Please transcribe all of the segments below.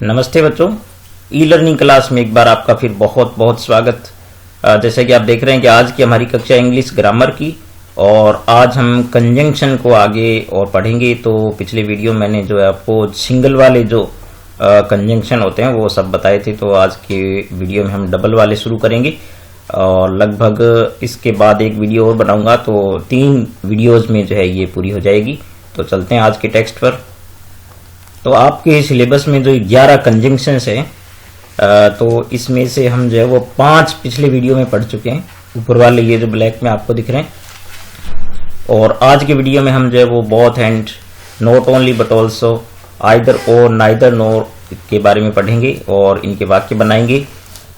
नमस्ते बच्चों, e learning class में एक बार आपका फिर बहुत बहुत स्वागत। जैसे कि आप देख रहे हैं कि आज की हमारी कक्षा इंग्लिश ग्रामर की, और आज हम कंजंक्शन को आगे और पढ़ेंगे। तो पिछले वीडियो मैंने जो है आपको सिंगल वाले जो कंजंक्शन होते हैं वो सब बताए थे, तो आज के वीडियो में हम डबल वाले शुरू करेंगे और लगभग इसके बाद एक वीडियो और बनाऊंगा, तो 3 वीडियोज में जो है ये पूरी हो जाएगी। तो चलते हैं आज के टेक्स्ट पर। तो आपके सिलेबस में जो 11 कंजंक्शंस हैं, तो इसमें से हम जो है वो 5 पिछले वीडियो में पढ़ चुके हैं, ऊपर वाले ये जो ब्लैक में आपको दिख रहे हैं। और आज के वीडियो में हम जो है वो both and, not only but also, either और, नाइदर नोर के बारे में पढ़ेंगे और इनके वाक्य बनाएंगे।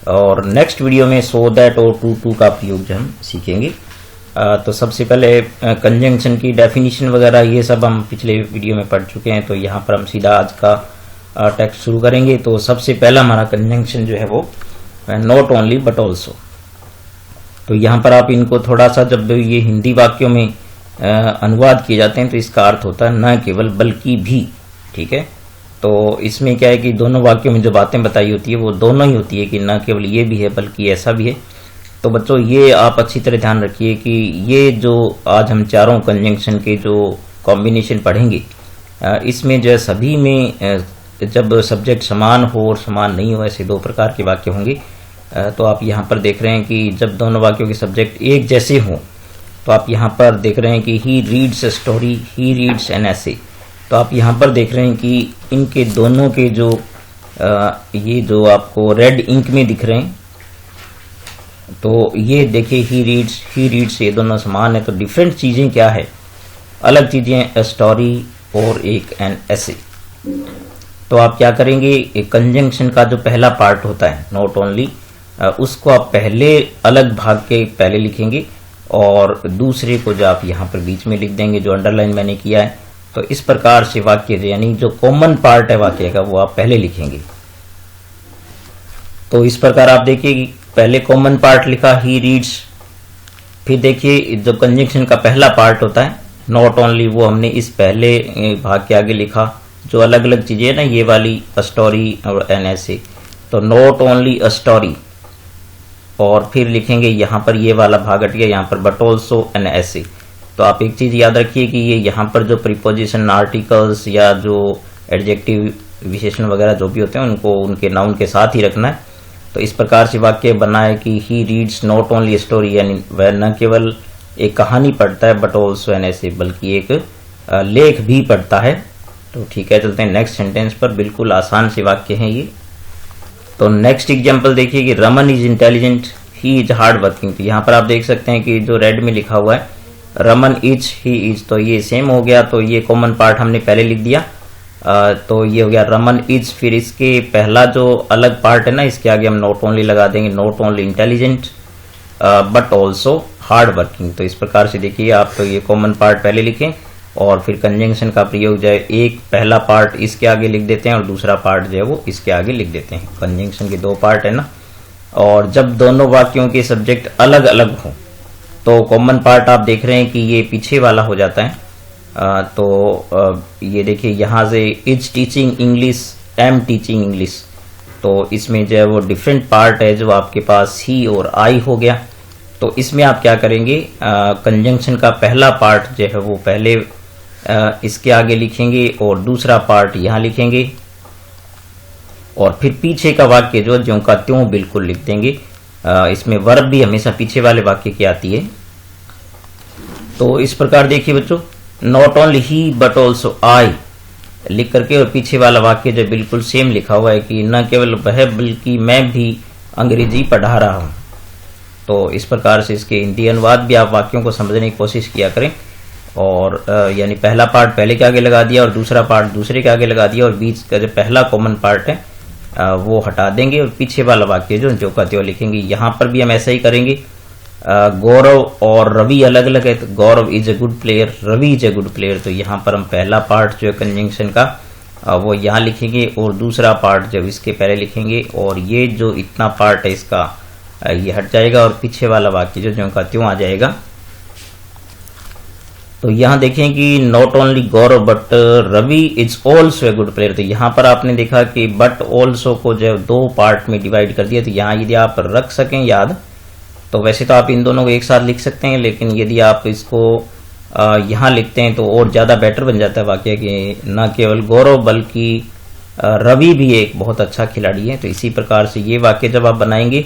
और नेक्स्ट वीडियो में सो दैट और टू टू का प्रयोग जो हम सीखेंगे। तो सबसे पहले कंजंक्शन की डेफिनेशन वगैरह ये सब हम पिछले वीडियो में पढ़ चुके हैं, तो यहाँ पर हम सीधा आज का टेक्स्ट शुरू करेंगे। तो सबसे पहला हमारा कंजंक्शन जो है वो नॉट ओनली बट ऑल्सो। तो यहाँ पर आप इनको थोड़ा सा, जब ये हिंदी वाक्यों में अनुवाद किए जाते हैं तो इसका अर्थ होता है न केवल बल्कि भी। ठीक है, तो इसमें क्या है कि दोनों वाक्यों में जो बातें बताई होती है वो दोनों ही होती है कि न केवल ये भी है बल्कि ऐसा भी है। तो बच्चों ये आप अच्छी तरह ध्यान रखिए कि ये जो आज हम चारों कंजंक्शन के जो कॉम्बिनेशन पढ़ेंगे, इसमें जो है सभी में जब सब्जेक्ट समान हो और समान नहीं हो, ऐसे 2 प्रकार के वाक्य होंगे। तो आप यहाँ पर देख रहे हैं कि जब दोनों वाक्यों के सब्जेक्ट एक जैसे हों, तो आप यहाँ पर देख रहे हैं कि he reads a story, he reads an essay. तो आप यहाँ पर देख रहे हैं कि इनके दोनों के जो ये जो आपको रेड इंक में दिख रहे हैं, तो ये देखिए ही रीड्स, ये दोनों समान है। तो डिफरेंट चीजें क्या है, अलग चीजें, अ स्टोरी और एक एन एसे। तो आप क्या करेंगे, कंजंक्शन का जो पहला पार्ट होता है नॉट ओनली, उसको आप पहले अलग भाग के पहले लिखेंगे और दूसरे को जो आप यहाँ पर बीच में लिख देंगे, जो अंडरलाइन मैंने किया है। तो इस प्रकार से वाक्य, यानी जो कॉमन पार्ट है वाक्य का, वो आप पहले लिखेंगे। तो इस प्रकार आप देखिए, पहले कॉमन पार्ट लिखा ही रीड्स, फिर देखिए जो कंजंक्शन का पहला पार्ट होता है नॉट ओनली, वो हमने इस पहले भाग के आगे लिखा। जो अलग अलग चीजें है ना, ये वाली अ स्टोरी और एन एसे, तो नॉट ओनली अ स्टोरी, और फिर लिखेंगे यहाँ पर ये वाला भाग हट गया, यहाँ पर बट ऑल्सो एन एसे। तो आप एक चीज याद रखिए कि ये यहाँ पर जो प्रीपोजिशन, आर्टिकल्स या जो एडजेक्टिव, विशेषण वगैरह जो भी होते हैं, उनको उनके नाउन के साथ ही रखना है। तो इस प्रकार से वाक्य बनाए कि he reads not only story, यानी वह न केवल एक कहानी पढ़ता है बट ऑल्सो एन एसे, बल्कि एक लेख भी पढ़ता है। तो ठीक है, चलते हैं नेक्स्ट सेंटेंस पर। बिल्कुल आसान से वाक्य हैं ये। तो नेक्स्ट एग्जांपल देखिए कि Raman is intelligent, he is hard working. तो यहाँ पर आप देख सकते हैं कि जो रेड में लिखा हुआ है रमन इज, ही इज, तो ये सेम हो गया। तो ये कॉमन पार्ट हमने पहले लिख दिया। तो ये हो गया रमन इज, फिर इसके पहला जो अलग पार्ट है ना, इसके आगे हम नॉट ओनली लगा देंगे, not only intelligent but also hard working. तो इस प्रकार से देखिए आप, तो ये कॉमन पार्ट पहले लिखें और फिर कंजंक्शन का प्रयोग जो है, एक पहला पार्ट इसके आगे लिख देते हैं और दूसरा पार्ट जो है वो इसके आगे लिख देते हैं। कंजंक्शन के 2 पार्ट है ना, और जब दोनों वाक्यों के सब्जेक्ट अलग अलग हों, तो कॉमन पार्ट आप देख रहे हैं कि ये पीछे वाला हो जाता है। ये देखिए यहाँ से is teaching English, am teaching English, तो इसमें जो है वो डिफरेंट पार्ट है जो आपके पास ही और आई हो गया। तो इसमें आप क्या करेंगे, कंजंक्शन का पहला पार्ट जो है वो पहले इसके आगे लिखेंगे और दूसरा पार्ट यहाँ लिखेंगे, और फिर पीछे का वाक्य जो ज्यों का त्यों बिल्कुल लिख देंगे। इसमें वर्ब भी हमेशा पीछे वाले वाक्य की आती है। तो इस प्रकार देखिए बच्चों, not only he but also I लिख करके, और पीछे वाला वाक्य जो बिल्कुल सेम लिखा हुआ है कि न केवल वह बल्कि मैं भी अंग्रेजी पढ़ा रहा हूं। तो इस प्रकार से इसके हिंदी अनुवाद भी आप वाक्यों को समझने की कोशिश किया करें। और यानी पहला पार्ट पहले के आगे लगा दिया और दूसरा पार्ट दूसरे के आगे लगा दिया, और बीच का जो पहला कॉमन पार्ट है वो हटा देंगे और पीछे वाला वाक्य जो का त्यों लिखेंगे। यहाँ पर भी हम ऐसा ही करेंगे। गौरव और रवि अलग अलग है, तो Gaurav is a good player, Ravi is a good player. तो यहाँ पर हम पहला पार्ट जो है कंजंक्शन का वो यहाँ लिखेंगे और दूसरा पार्ट जब इसके पहले लिखेंगे, और ये जो इतना पार्ट है इसका ये हट जाएगा और पीछे वाला वाक्य जो का त्यों आ जाएगा। तो यहाँ देखें कि not only Gaurav but Ravi is also a good player. तो यहाँ पर आपने देखा कि बट ऑल्सो को जो 2 पार्ट में डिवाइड कर दिया। तो यहाँ यदि आप रख सकें याद, तो वैसे तो आप इन दोनों को एक साथ लिख सकते हैं, लेकिन यदि आप इसको यहाँ लिखते हैं तो और ज़्यादा बेटर बन जाता है वाक्य कि न केवल गौरव बल्कि रवि भी एक बहुत अच्छा खिलाड़ी है। तो इसी प्रकार से ये वाक्य जब आप बनाएंगे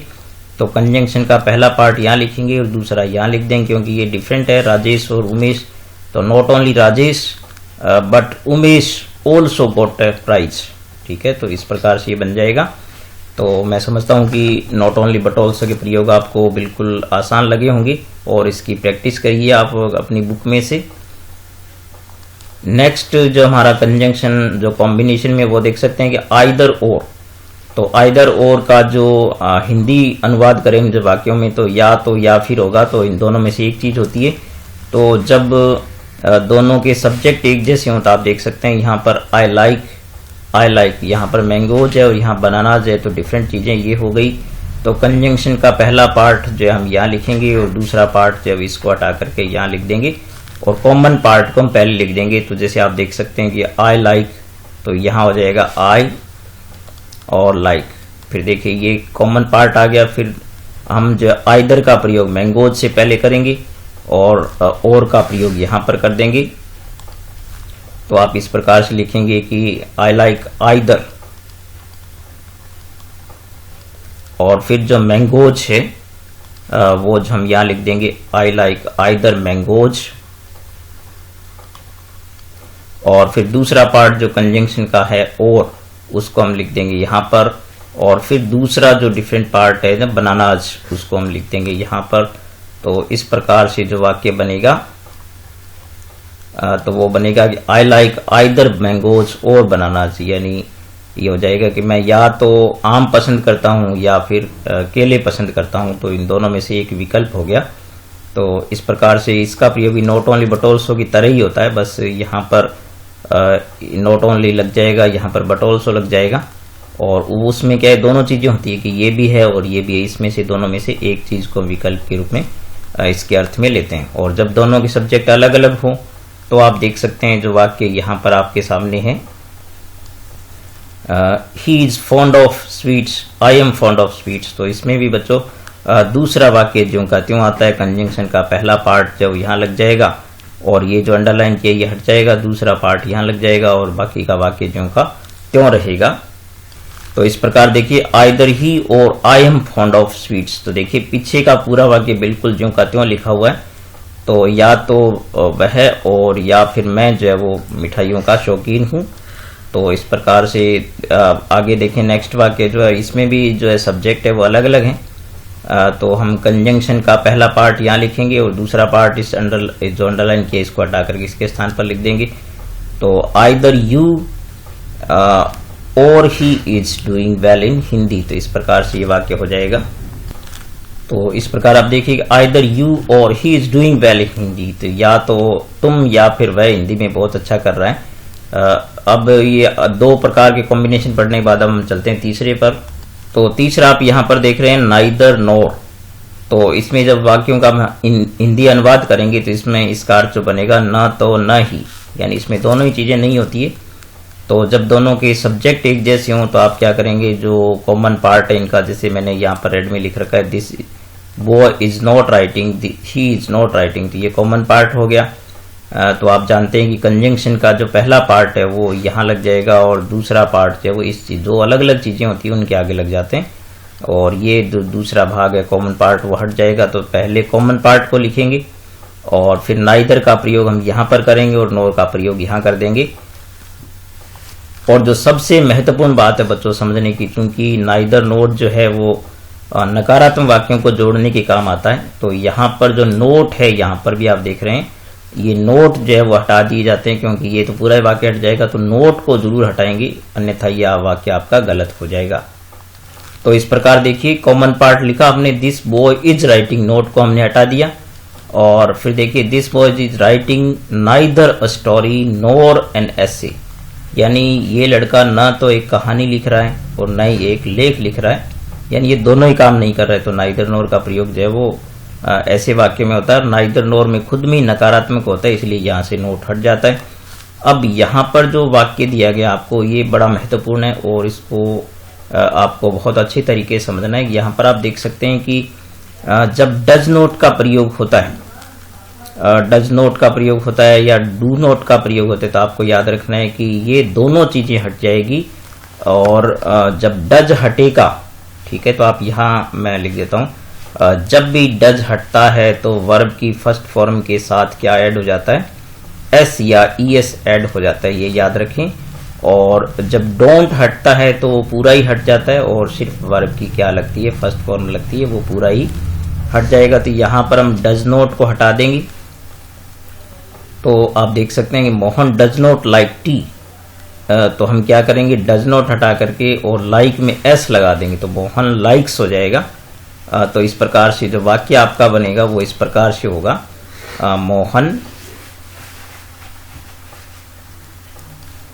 तो कंजंक्शन का पहला पार्ट यहाँ लिखेंगे और दूसरा यहाँ लिख देंगे, क्योंकि ये डिफरेंट है राजेश और उमेश। तो not only Rajesh but Umesh also got a prize. ठीक है, तो इस प्रकार से ये बन जाएगा। तो मैं समझता हूँ कि नॉट ओनली बट ऑल्सो के प्रयोग आपको बिल्कुल आसान लगे होंगे और इसकी प्रैक्टिस करिए आप अपनी बुक में से। नेक्स्ट जो हमारा कंजंक्शन जो कॉम्बिनेशन में वो देख सकते हैं कि आइदर और। तो आइदर और का जो हिंदी अनुवाद करेंगे जो वाक्यों में, तो या फिर होगा। तो इन दोनों में से एक चीज होती है। तो जब दोनों के सब्जेक्ट एक जैसे हों तो आप देख सकते हैं यहाँ पर आई लाइक, यहाँ पर मैंगोज है और यहाँ बनानाज है, तो डिफरेंट चीजें ये हो गई। तो कंजंक्शन का पहला पार्ट जो हम यहाँ लिखेंगे और दूसरा पार्ट जब इसको हटा करके यहाँ लिख देंगे और कॉमन पार्ट को हम पहले लिख देंगे। तो जैसे आप देख सकते हैं कि आई लाइक, तो यहाँ हो जाएगा आई और लाइक। फिर देखिए ये कॉमन पार्ट आ गया। फिर हम जो आइदर का प्रयोग मैंगोज से पहले करेंगे और का प्रयोग यहाँ पर कर देंगे। तो आप इस प्रकार से लिखेंगे कि आई लाइक आइदर, और फिर जो मैंगोज है वो जो हम यहाँ लिख देंगे आई लाइक आइदर मैंगोज। और फिर दूसरा पार्ट जो कंजंक्शन का है और, उसको हम लिख देंगे यहाँ पर। और फिर दूसरा जो डिफरेंट पार्ट है ना बनानाज, उसको हम लिख देंगे यहाँ पर। तो इस प्रकार से जो वाक्य बनेगा तो वो बनेगा कि आई लाइक आइदर मैंगोज और बनानाज। यानी ये हो जाएगा कि मैं या तो आम पसंद करता हूँ या फिर केले पसंद करता हूँ। तो इन दोनों में से एक विकल्प हो गया। तो इस प्रकार से इसका प्रयोग भी नॉट ओनली बट ऑल्सो की तरह ही होता है, बस यहाँ पर नॉट ओनली लग जाएगा, यहाँ पर बट ऑल्सो लग जाएगा। और उसमें क्या है, दोनों चीजें होती है कि ये भी है और ये भी है। इसमें से दोनों में से एक चीज को विकल्प के रूप में इसके अर्थ में लेते हैं। और जब दोनों के सब्जेक्ट अलग अलग हो तो आप देख सकते हैं जो वाक्य यहाँ पर आपके सामने है, he is fond of sweets, I am fond of sweets. तो इसमें भी बच्चों दूसरा वाक्य ज्यों का त्यों आता है। कंजंक्शन का पहला पार्ट जब यहाँ लग जाएगा और ये जो अंडरलाइन किया ये हट जाएगा, दूसरा पार्ट यहाँ लग जाएगा और बाकी का वाक्य ज्यों का त्यों रहेगा। तो इस प्रकार देखिए आइदर ही और I am fond of sweets. तो देखिए पीछे का पूरा वाक्य बिल्कुल ज्यों का त्यों लिखा हुआ है। तो या तो वह और या फिर मैं जो है वो मिठाइयों का शौकीन हूँ। तो इस प्रकार से आगे देखें नेक्स्ट वाक्य जो है, इसमें भी जो है सब्जेक्ट है वो अलग अलग हैं। तो हम कंजंक्शन का पहला पार्ट यहाँ लिखेंगे और दूसरा पार्ट इस जो अंडरलाइन किया इसको हटा करके इसके स्थान पर लिख देंगे। तो आइदर यू और he is doing well in Hindi. तो इस प्रकार से ये वाक्य हो जाएगा। तो इस प्रकार आप देखिए आइदर यू और he is doing well in Hindi. तो या तो तुम या फिर वह हिंदी में बहुत अच्छा कर रहा है। अब ये 2 प्रकार के कॉम्बिनेशन पढ़ने के बाद हम चलते हैं तीसरे पर। तो तीसरा आप यहाँ पर देख रहे हैं नाइदर नॉर। तो इसमें जब वाक्यों का हिंदी अनुवाद करेंगे तो इसमें इसका अर्थ जो बनेगा न तो न ही, यानी इसमें दोनों ही चीजें नहीं होती है। तो जब दोनों के सब्जेक्ट एक जैसे हों तो आप क्या करेंगे, जो कॉमन पार्ट है इनका, जैसे मैंने यहाँ पर रेड में लिख रखा है this boy is not writing, he is not writing, तो ये कॉमन पार्ट हो गया। तो आप जानते हैं कि कंजंक्शन का जो पहला पार्ट है वो यहाँ लग जाएगा और दूसरा पार्ट जो है वो इस चीज, दो अलग अलग चीजें होती हैं उनके आगे लग जाते हैं। और ये जो दूसरा भाग है कॉमन पार्ट वो हट जाएगा। तो पहले कॉमन पार्ट को लिखेंगे और फिर नाइदर का प्रयोग हम यहाँ पर करेंगे और नोर का प्रयोग यहाँ कर देंगे। और जो सबसे महत्वपूर्ण बात है बच्चों समझने की, क्योंकि नाइदर नोट जो है वो नकारात्मक वाक्यों को जोड़ने के काम आता है। तो यहाँ पर जो नोट है, यहाँ पर भी आप देख रहे हैं ये नोट जो है वो हटा दिए जाते हैं, क्योंकि ये तो पूरा वाक्य हट जाएगा। तो नोट को जरूर हटाएंगे, अन्यथा यह वाक्य आपका गलत हो जाएगा। तो इस प्रकार देखिए कॉमन पार्ट लिखा आपने, this boy is writing, note को हमने हटा दिया। और फिर देखिए this boy is writing neither a story NOR an essay, यानी ये लड़का ना तो एक कहानी लिख रहा है और न ही एक लेख लिख रहा है, यानी ये दोनों ही काम नहीं कर रहे। तो नाइदर नोर का प्रयोग जो है वो ऐसे वाक्य में होता है। नाइदर नोर में खुद में नकारात्मक होता है, इसलिए यहाँ से नोट हट जाता है। अब यहाँ पर जो वाक्य दिया गया आपको, ये बड़ा महत्वपूर्ण है और इसको आपको बहुत अच्छे तरीके से समझना है। यहाँ पर आप देख सकते हैं कि जब डज नोट का प्रयोग होता है, डज नोट का प्रयोग होता है या डू नोट का प्रयोग होता है, तो आपको याद रखना है कि ये दोनों चीजें हट जाएगी। और जब डज हटेगा, ठीक है, तो आप यहाँ मैं लिख देता हूँ, जब भी डज हटता है तो वर्ब की फर्स्ट फॉर्म के साथ क्या ऐड हो जाता है, एस या ईएस ऐड हो जाता है, ये याद रखें। और जब डोंट हटता है तो वो पूरा ही हट जाता है और सिर्फ वर्ब की क्या लगती है, फर्स्ट फॉर्म लगती है, वो पूरा ही हट जाएगा। तो यहाँ पर हम डज नोट को हटा देंगे। तो आप देख सकते हैं कि Mohan does not like T, तो हम क्या करेंगे, डज नॉट हटा करके और लाइक में एस लगा देंगे, तो मोहन लाइक्स हो जाएगा। तो इस प्रकार से जो वाक्य आपका बनेगा वो इस प्रकार से होगा, मोहन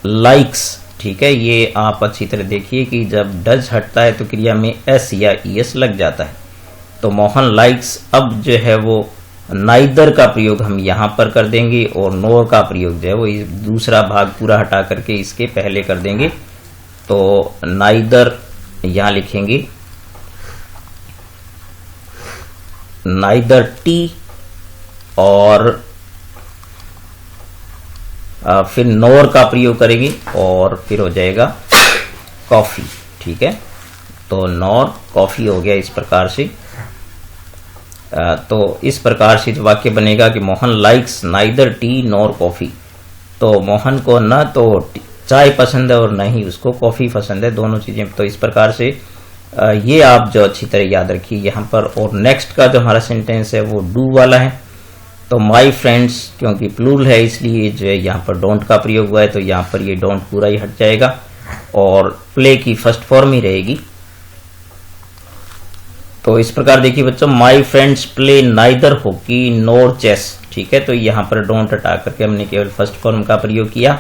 लाइक्स। ठीक है, ये आप अच्छी तरह देखिए कि जब डज हटता है तो क्रिया में एस या ईएस लग जाता है। तो मोहन लाइक्स, अब जो है वो नाइदर का प्रयोग हम यहां पर कर देंगे और नोर का प्रयोग जो है वो दूसरा भाग पूरा हटा करके इसके पहले कर देंगे। तो नाइदर यहां लिखेंगे, नाइदर टी, और फिर नोर का प्रयोग करेंगे और फिर हो जाएगा कॉफी। ठीक है, तो नोर कॉफी हो गया इस प्रकार से। तो इस प्रकार से जो वाक्य बनेगा कि Mohan likes neither T nor coffee. तो मोहन को न तो चाय पसंद है और न ही उसको कॉफी पसंद है, दोनों चीजें। तो इस प्रकार से ये आप जो अच्छी तरह याद रखिए यहाँ पर। और नेक्स्ट का जो हमारा सेंटेंस है वो डू वाला है। तो माई फ्रेंड्स, क्योंकि प्लूरल है इसलिए जो है यहाँ पर डोंट का प्रयोग हुआ है, तो यहाँ पर ये डोंट पूरा ही हट जाएगा और प्ले की फर्स्ट फॉर्म ही रहेगी। तो इस प्रकार देखिए बच्चों, my friends play neither hockey nor chess. ठीक है, तो यहाँ पर डोंट हटा करके हमने केवल फर्स्ट फॉर्म का प्रयोग किया।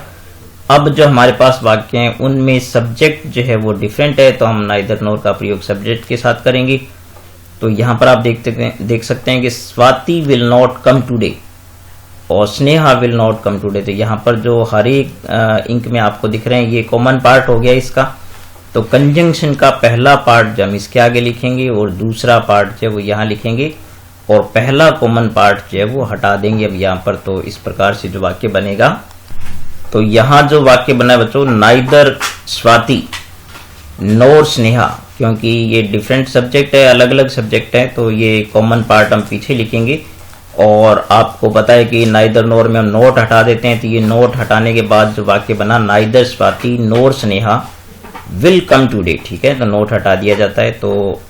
अब जो हमारे पास वाक्य हैं उनमें सब्जेक्ट जो है वो डिफरेंट है, तो हम नाइदर नोर का प्रयोग सब्जेक्ट के साथ करेंगे। तो यहाँ पर आप देख सकते हैं कि Swati will not come today और Sneha will not come today. तो यहाँ पर जो हर एक इंक में आपको दिख रहे हैं ये कॉमन पार्ट हो गया इसका। तो कंजंक्शन का पहला पार्ट जो हम इसके आगे लिखेंगे और दूसरा पार्ट जो है वो यहाँ लिखेंगे और पहला कॉमन पार्ट जो है वो हटा देंगे अब यहाँ पर। तो इस प्रकार से जो वाक्य बनेगा, तो यहाँ जो वाक्य बना है बच्चों, नाइदर स्वाति नोर स्नेहा, क्योंकि ये डिफरेंट सब्जेक्ट है, अलग अलग सब्जेक्ट है, तो ये कॉमन पार्ट हम पीछे लिखेंगे। और आपको पता है कि नाइदर नोर में हम नोट हटा देते हैं, तो ये नोट हटाने के बाद जो वाक्य बना, neither Swati NOR Sneha will come today. ठीक है, तो नोट हटा दिया जाता है, तो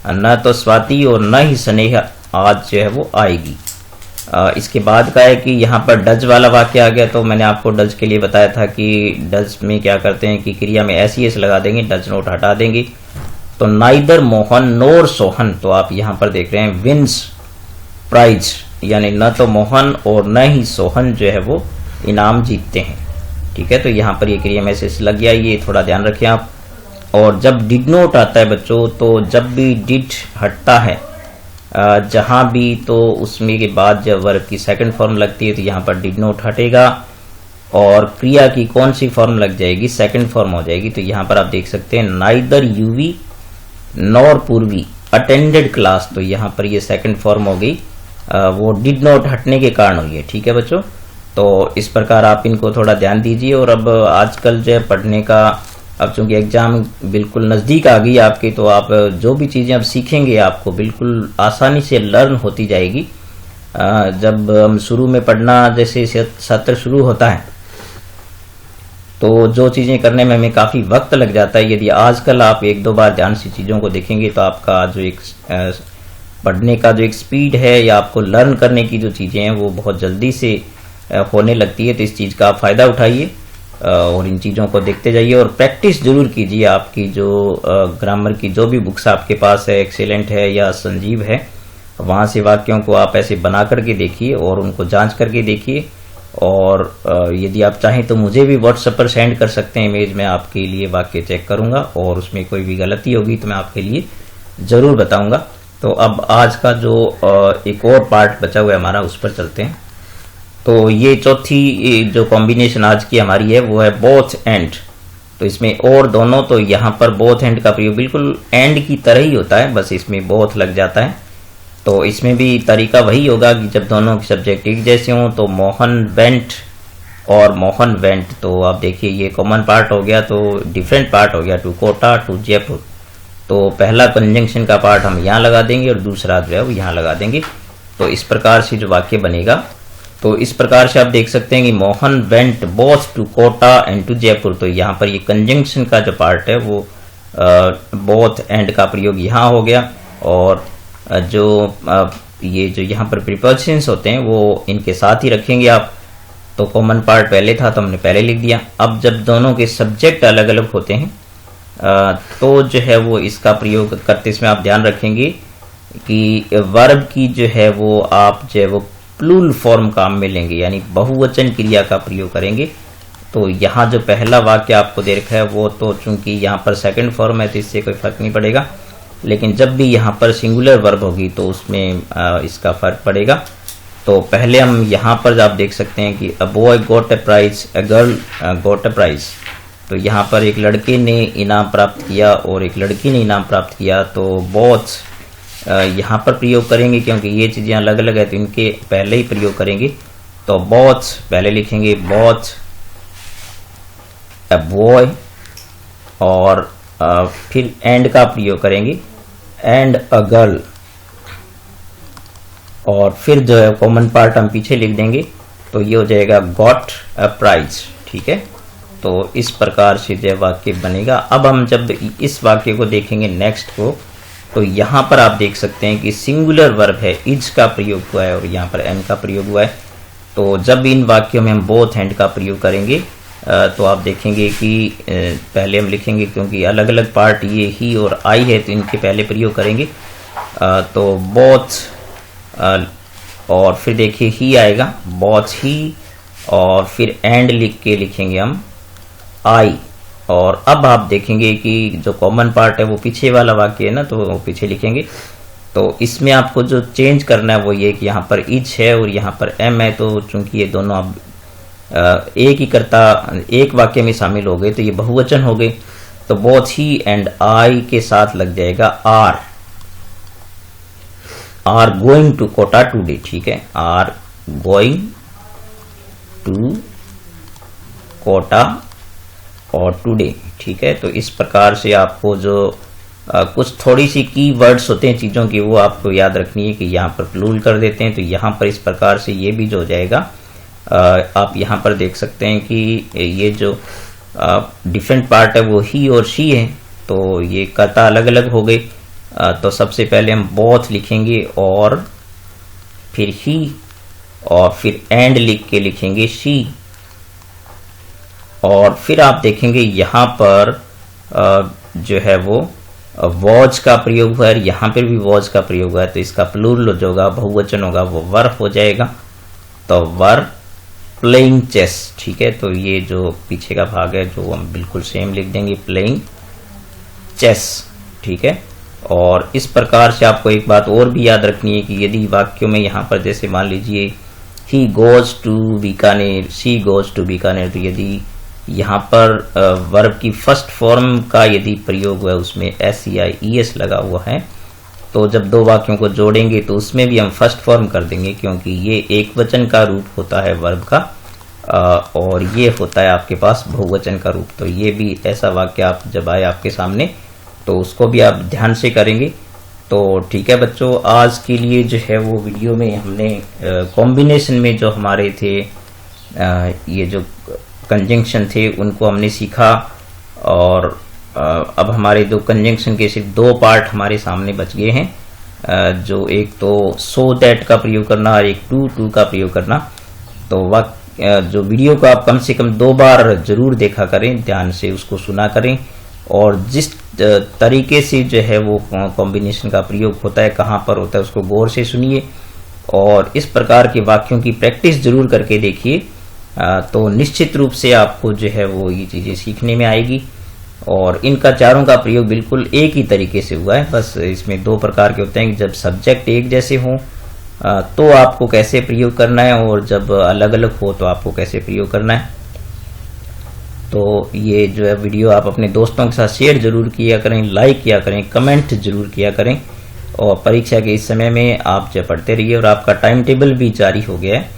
न तो स्वाति और न ही स्नेहा आज जो है वो आएगी। इसके बाद का है कि यहाँ पर डज वाला वाक्य आ गया। तो मैंने आपको डज के लिए बताया था कि डज में क्या करते हैं कि क्रिया में एस एस लगा देंगे, डज नोट हटा देंगे। तो नाइदर मोहन नोर सोहन, तो आप यहाँ पर देख रहे हैं विंस प्राइज, यानी न तो मोहन और न ही सोहन जो है वो इनाम जीतते हैं। ठीक है, तो यहाँ पर ये क्रिया में एस लग गया, ये थोड़ा ध्यान रखें आप। और जब डिड नोट आता है बच्चों, तो जब भी डिड हटता है जहां भी, तो उसमें के बाद जब वर्ब की सेकंड फॉर्म लगती है तो यहाँ पर डिड नोट हटेगा और क्रिया की कौन सी फॉर्म लग जाएगी, सेकंड फॉर्म हो जाएगी। तो यहाँ पर आप देख सकते हैं नाइदर यूवी नॉर पूर्वी अटेंडेड क्लास, तो यहाँ पर ये सेकंड फॉर्म हो गई, वो डिड नोट हटने के कारण हुई है। ठीक है बच्चों, तो इस प्रकार आप इनको थोड़ा ध्यान दीजिए। और अब आजकल जो है पढ़ने का, अब चूंकि एग्जाम बिल्कुल नज़दीक आ गई आपकी, तो आप जो भी चीज़ें अब सीखेंगे आपको बिल्कुल आसानी से लर्न होती जाएगी। जब हम शुरू में पढ़ना, जैसे सत्र शुरू होता है, तो जो चीज़ें करने में हमें काफ़ी वक्त लग जाता है, यदि आजकल आप एक दो बार ध्यान से चीज़ों को देखेंगे तो आपका जो एक पढ़ने का जो एक स्पीड है या आपको लर्न करने की जो चीज़ें हैं वो बहुत जल्दी से होने लगती है। तो इस चीज़ का आप फ़ायदा उठाइए और इन चीज़ों को देखते जाइए और प्रैक्टिस जरूर कीजिए। आपकी जो ग्रामर की जो भी बुक्स आपके पास है, एक्सीलेंट है या संजीव है, वहाँ से वाक्यों को आप ऐसे बना करके देखिए और उनको जांच करके देखिए। और यदि आप चाहें तो मुझे भी व्हाट्सएप पर सेंड कर सकते हैं इमेज, मैं आपके लिए वाक्य चेक करूंगा और उसमें कोई भी गलती होगी तो मैं आपके लिए ज़रूर बताऊंगा। तो अब आज का जो एक और पार्ट बचा हुआ है हमारा, उस पर चलते हैं। तो ये चौथी जो कॉम्बिनेशन आज की हमारी है वो है बोथ एंड। तो इसमें और दोनों, तो यहाँ पर बोथ एंड का प्रयोग बिल्कुल एंड की तरह ही होता है, बस इसमें बोथ लग जाता है। तो इसमें भी तरीका वही होगा कि जब दोनों के सब्जेक्ट एक जैसे हों, तो मोहन वेंट और मोहन वेंट, तो आप देखिए ये कॉमन पार्ट हो गया, तो डिफरेंट पार्ट हो गया, टू कोटा टू जयपुर। तो पहला कंजंक्शन का पार्ट हम यहाँ लगा देंगे और दूसरा जो है वो यहाँ लगा देंगे। तो इस प्रकार से जो वाक्य बनेगा, तो इस प्रकार से आप देख सकते हैं कि Mohan went both to Kota and to Jaipur. तो यहाँ पर ये कंजंक्शन का जो पार्ट है वो बोथ एंड का प्रयोग यहाँ हो गया, और जो ये जो यहाँ पर प्रीपोजिशंस होते हैं वो इनके साथ ही रखेंगे आप। तो कॉमन पार्ट पहले था तो हमने पहले लिख दिया। अब जब दोनों के सब्जेक्ट अलग अलग होते हैं तो जो है वो इसका प्रयोग करते इसमें आप ध्यान रखेंगे कि वर्ब की जो है वो आप जो है वो प्लूरल फॉर्म काम में लेंगे, यानी बहुवचन क्रिया का प्रयोग करेंगे। तो यहाँ जो पहला वाक्य आपको दे रखा है वो तो चूंकि यहाँ पर सेकंड फॉर्म है तो इससे कोई फर्क नहीं पड़ेगा, लेकिन जब भी यहाँ पर सिंगुलर वर्ब होगी तो उसमें इसका फर्क पड़ेगा। तो पहले हम यहाँ पर आप देख सकते हैं कि a boy got a prize, a girl got a prize. तो यहाँ पर एक लड़के ने इनाम प्राप्त किया और एक लड़की ने इनाम प्राप्त किया। तो बोथ यहाँ पर प्रयोग करेंगे, क्योंकि ये चीज़ें अलग अलग है तो इनके पहले ही प्रयोग करेंगे। तो बोथ पहले लिखेंगे, बोथ अ बॉय, और फिर एंड का प्रयोग करेंगे, एंड अ गर्ल, और फिर जो है कॉमन पार्ट हम पीछे लिख देंगे। तो ये हो जाएगा गॉट अ प्राइज। ठीक है, तो इस प्रकार से जो वाक्य बनेगा। अब हम जब इस वाक्य को देखेंगे नेक्स्ट को, तो यहाँ पर आप देख सकते हैं कि सिंगुलर वर्ब है, इज का प्रयोग हुआ है और यहाँ पर एन का प्रयोग हुआ है। तो जब इन वाक्यों में हम बोथ एंड का प्रयोग करेंगे तो आप देखेंगे कि पहले हम लिखेंगे, क्योंकि अलग अलग पार्ट ये ही और आई है तो इनके पहले प्रयोग करेंगे। तो बोथ, और फिर देखिए ही आएगा, बोथ ही, और फिर एंड लिख के लिखेंगे हम आई। और अब आप देखेंगे कि जो कॉमन पार्ट है वो पीछे वाला वाक्य है ना, तो वो पीछे लिखेंगे। तो इसमें आपको जो चेंज करना है वो ये कि यहाँ पर इज है और यहाँ पर एम है। तो चूंकि ये दोनों आप एक ही करता एक वाक्य में शामिल हो गए तो ये बहुवचन हो गए। तो बोथ ही एंड आई के साथ लग जाएगा are going to Kota today. ठीक है, आर गोइंग टू कोटा और टुडे। ठीक है, तो इस प्रकार से आपको जो कुछ थोड़ी सी की वर्ड्स होते हैं चीज़ों की वो आपको याद रखनी है कि यहाँ पर प्लूरल कर देते हैं। तो यहाँ पर इस प्रकार से ये भी जो हो जाएगा, आप यहाँ पर देख सकते हैं कि ये जो डिफरेंट पार्ट है वो ही और शी है, तो ये कर्ता अलग अलग हो गए। तो सबसे पहले हम बोथ लिखेंगे और फिर ही, और फिर एंड लिख के लिखेंगे शी। और फिर आप देखेंगे यहाँ पर जो है वो वॉज का प्रयोग हुआ है, यहाँ पर भी वॉज का प्रयोग हुआ है। तो इसका प्लूरल जो होगा, बहुवचन होगा, वो वर हो जाएगा। तो वर प्लेइंग चेस। ठीक है, तो ये जो पीछे का भाग है जो हम बिल्कुल सेम लिख देंगे, प्लेइंग चेस। ठीक है, और इस प्रकार से आपको एक बात और भी याद रखनी है कि यदि वाक्यों में यहाँ पर जैसे मान लीजिए he goes to Bikaner, she goes to Bikaner, तो यदि यहाँ पर वर्ब की फर्स्ट फॉर्म का यदि प्रयोग हुआ है उसमें SEIES लगा हुआ है, तो जब दो वाक्यों को जोड़ेंगे तो उसमें भी हम फर्स्ट फॉर्म कर देंगे, क्योंकि ये एक वचन का रूप होता है वर्ब का और ये होता है आपके पास बहुवचन का रूप। तो ये भी ऐसा वाक्य आप जब आए आपके सामने तो उसको भी आप ध्यान से करेंगे। तो ठीक है बच्चों, आज के लिए जो है वो वीडियो में हमने कॉम्बिनेशन में जो हमारे थे ये जो कंजंक्शन थे उनको हमने सीखा, और अब हमारे दो कंजंक्शन के सिर्फ दो पार्ट हमारे सामने बच गए हैं, जो एक तो सो दैट का प्रयोग करना और एक टू का प्रयोग करना। तो जो वीडियो को आप कम से कम 2 बार जरूर देखा करें, ध्यान से उसको सुना करें, और जिस तरीके से जो है वो कॉम्बिनेशन का प्रयोग होता है, कहाँ पर होता है, उसको गौर से सुनिए और इस प्रकार के वाक्यों की प्रैक्टिस जरूर करके देखिए। तो निश्चित रूप से आपको जो है वो ये चीज़ें सीखने में आएगी। और इनका चारों का प्रयोग बिल्कुल एक ही तरीके से हुआ है। बस इसमें दो प्रकार के होते हैं कि जब सब्जेक्ट एक जैसे हों तो आपको कैसे प्रयोग करना है, और जब अलग अलग हो तो आपको कैसे प्रयोग करना है। तो ये जो है वीडियो आप अपने दोस्तों के साथ शेयर जरूर किया करें, लाइक किया करें, कमेंट जरूर किया करें। और परीक्षा के इस समय में आप जो पढ़ते रहिए, और आपका टाइम टेबल भी जारी हो गया है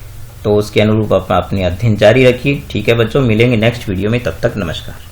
तो उसके अनुरूप आप अपने अध्ययन जारी रखिए। ठीक है बच्चों, मिलेंगे नेक्स्ट वीडियो में, तब तक नमस्कार।